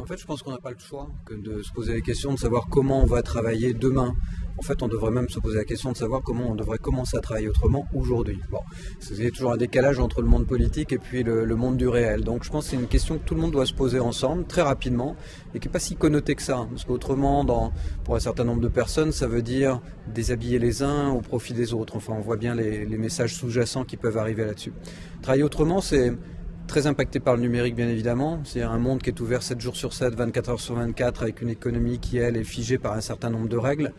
En fait, je pense qu'on n'a pas le choix que de se poser la question de savoir comment on va travailler demain. En fait, on devrait même se poser la question de savoir comment on devrait commencer à travailler autrement aujourd'hui. Bon, il y a toujours un décalage entre le monde politique et puis le monde du réel. Donc je pense que c'est une question que tout le monde doit se poser ensemble, très rapidement, et qui n'est pas si connotée que ça. Parce qu'autrement, pour un certain nombre de personnes, ça veut dire déshabiller les uns au profit des autres. Enfin, on voit bien les messages sous-jacents qui peuvent arriver là-dessus. Travailler autrement, c'est très impacté par le numérique, bien évidemment. C'est un monde qui est ouvert 7 jours sur 7, 24 heures sur 24, avec une économie qui, elle, est figée par un certain nombre de règles.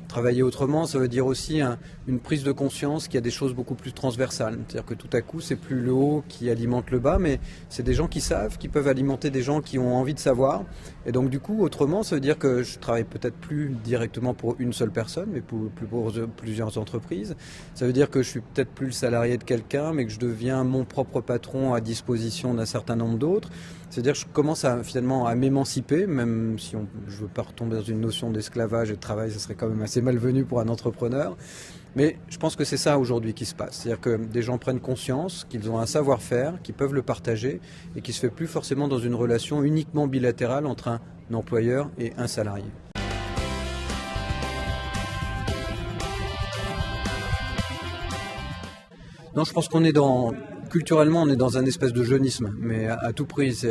Travailler autrement, ça veut dire aussi une prise de conscience qu'il y a des choses beaucoup plus transversales. C'est-à-dire que tout à coup, c'est plus le haut qui alimente le bas, mais c'est des gens qui savent, qui peuvent alimenter des gens qui ont envie de savoir. Et donc du coup, autrement, ça veut dire que je travaille peut-être plus directement pour une seule personne, mais pour plusieurs entreprises. Ça veut dire que je suis peut-être plus le salarié de quelqu'un, mais que je deviens mon propre patron à disposition d'un certain nombre d'autres. C'est-à-dire que je commence finalement à m'émanciper, même si je ne veux pas retomber dans une notion d'esclavage et de travail, ça serait quand même assez malvenu pour un entrepreneur. Mais je pense que c'est ça aujourd'hui qui se passe. C'est-à-dire que des gens prennent conscience qu'ils ont un savoir-faire, qu'ils peuvent le partager et qui ne se fait plus forcément dans une relation uniquement bilatérale entre un employeur et un salarié. Non, je pense qu'on est culturellement, on est dans un espèce de jeunisme, mais à tout prix.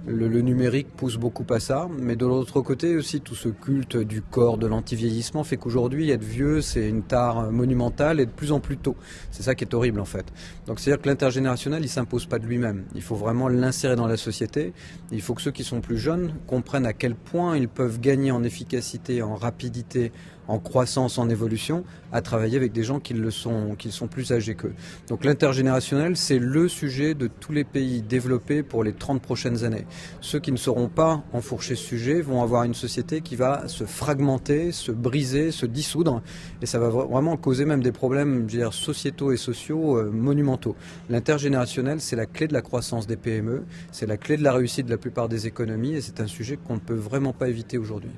Le numérique pousse beaucoup à ça, mais de l'autre côté aussi, tout ce culte du corps, de l'anti-vieillissement fait qu'aujourd'hui, être vieux, c'est une tare monumentale et de plus en plus tôt. C'est ça qui est horrible en fait. Donc c'est-à-dire que l'intergénérationnel, il ne s'impose pas de lui-même. Il faut vraiment l'insérer dans la société. Il faut que ceux qui sont plus jeunes comprennent à quel point ils peuvent gagner en efficacité, en rapidité, en croissance, en évolution, à travailler avec des gens qui sont plus âgés qu'eux. Donc l'intergénérationnel, c'est le sujet de tous les pays développés pour les 30 prochaines années. Ceux qui ne sauront pas enfourcher ce sujet vont avoir une société qui va se fragmenter, se briser, se dissoudre, et ça va vraiment causer même des problèmes, je veux dire, sociétaux et sociaux monumentaux. L'intergénérationnel, c'est la clé de la croissance des PME, c'est la clé de la réussite de la plupart des économies, et c'est un sujet qu'on ne peut vraiment pas éviter aujourd'hui.